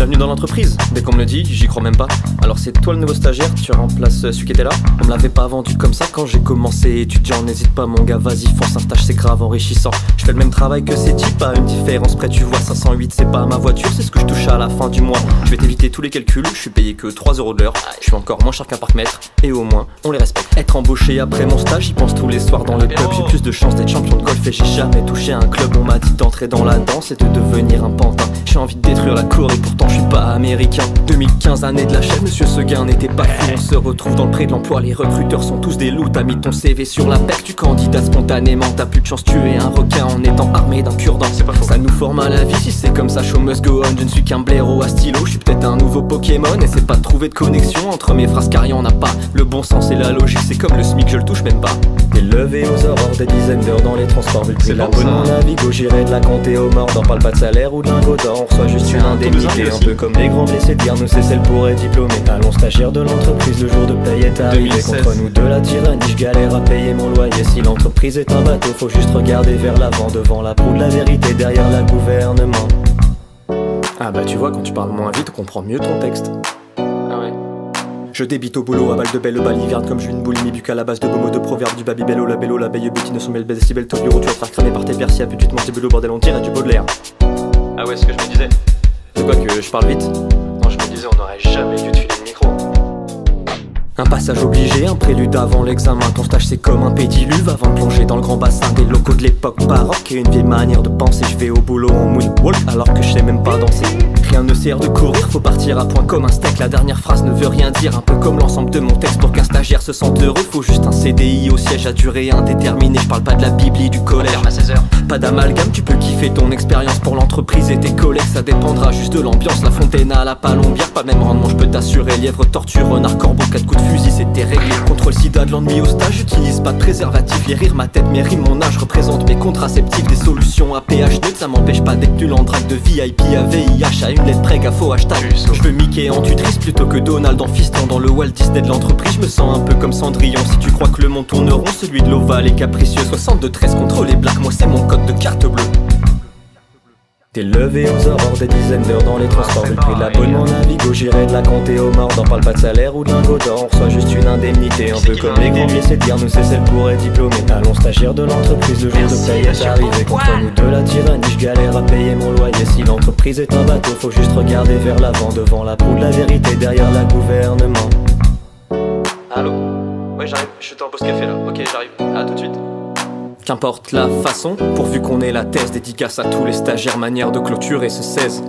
Bienvenue dans l'entreprise. Dès qu'on me le dit, j'y crois même pas. Alors c'est toi le nouveau stagiaire, tu remplaces celui qui était là? On me l'avait pas vendu comme ça quand j'ai commencé étudiant. N'hésite pas mon gars, vas-y fonce, un stage c'est grave enrichissant. Je fais le même travail que ces types, à une différence près, tu vois. 508 c'est pas ma voiture, c'est ce que je touche à la fin du mois. Je vais t'éviter tous les calculs, je suis payé que 3 € de l'heure. Je suis encore moins cher qu'un parc-mètre, et au moins on les respecte. Être embauché après mon stage, j'y pense tous les soirs dans le pub. J'ai plus de chance d'être champion de golf et j'ai jamais touché un club. On m'a dit d'entrer dans la danse et de devenir un pantin. J'ai envie de détruire la cour et pourtant je suis pas américain. 2015, année de la chèvre, monsieur Seguin n'était pas fou. On se retrouve dans le pré de l'emploi, les recruteurs sont tous des loups. T'as mis ton CV sur la PEC, tu candidates spontanément. T'as plus de chance, tu es un requin en étant armé d'un cure-dent. C'est pas faux. Ça nous forme à la vie, si c'est comme ça, show must go on. Je ne suis qu'un blaireau à stylo, je suis peut-être un nouveau Pokémon. Et c'est pas de trouver de connexion entre mes phrases car y'en a pas. Le bon sens et la logique, c'est comme le SMIC, je le touche même pas. T'es levé aux aurores, des dizaines d'heures dans les transports. Vu le prix l'abonnement Navigo, j'irai de la compter aux morts. N'en parle pas de salaire ou de lingot d'or, on reçoit juste une indemnité. Un peu comme les grands blessés, dire nous c'est celle pour être diplômé. Allons stagiaire de l'entreprise, le jour de paye est arrivé. 2016. Contre nous de la tyrannie, je galère à payer mon loyer. Si l'entreprise est un bateau, faut juste regarder vers l'avant. Devant la proue de la vérité, derrière la gouvernement. Ah bah tu vois, quand tu parles moins vite, on comprend mieux ton texte. Ah ouais. Je débite au boulot à balle de belle balivernes comme j'ai une boulimie bucale à la base de beaux mots de proverbes. Du babybello, la bello, l'abeille butine, son belle décibel, top bureau, tu vas te faire cramer par tes persias. Puis tu te manges des bulles au bordel, on dirait du Baudelaire. Ah ouais, ce que je me disais. C'est quoi que je parle vite? Non, je me disais, on n'aurait jamais dû te filer le micro. Un passage obligé, un prélude avant l'examen. Ton stage c'est comme un pédiluve avant de plonger dans le grand bassin. Des locaux de l'époque baroque et une vieille manière de penser. Je vais au boulot en moonwalk alors que je sais même pas danser. Rien ne sert de courir, faut partir à point comme un steak. La dernière phrase ne veut rien dire, un peu comme l'ensemble de mon texte. Pour qu'un stagiaire se sente heureux, faut juste un CDI au siège à durée indéterminée. Je parle pas de la bibli du collège à 16h. Pas d'amalgame, tu peux kiffer ton expérience pour l'entreprise et tes collègues. Ça dépendra juste de l'ambiance, la fontaine à la palombière. Pas le même rendement, je peux t'assurer. Lièvre, tortue, renard, corbeau, 4 coups de fusil, c'était réglé. Contre le sida de l'ennui au stage, j'utilise pas de préservatif. Les rires, ma tête, mes rimes, mon âge représente mes contraceptifs. Des solutions à pH neutre, ça m'empêche pas d'être nul en drague. De VIP à VIH, à une lettre près, gaffe au hashtag. Je veux Mickey en tutrice plutôt que Donald en fiston. Dans le Walt Disney de l'entreprise, je me sens un peu comme Cendrillon. Si tu crois que le monde tourne rond, celui de l'Oval est capricieux. 62-13 contre les blacks, moi c'est mon code de carte bleue. T'es levé aux aurores, des dizaines d'heures dans les transports. Vu le prix de l'abonnement Navigo, j'irai de la compter aux morts. N'en parle pas de salaire ou de lingot d'or, on reçoit juste une indemnité. Un peu comme les grands blessés, dire nous c'est celle pour être diplômé. Allons stagiaire de l'entreprise, le jour de paye est arrivé. Contre nous de la tyrannie, je galère à payer mon loyer. Si l'entreprise est un bateau, faut juste regarder vers l'avant. Devant la proue de la vérité, derrière la gouvernement. Allô? Ouais j'arrive, je suis en pause café là, ok j'arrive, à tout de suite. Qu'importe la façon, pourvu qu'on ait la thèse. Dédicace à tous les stagiaires, manière de clôturer ce 16.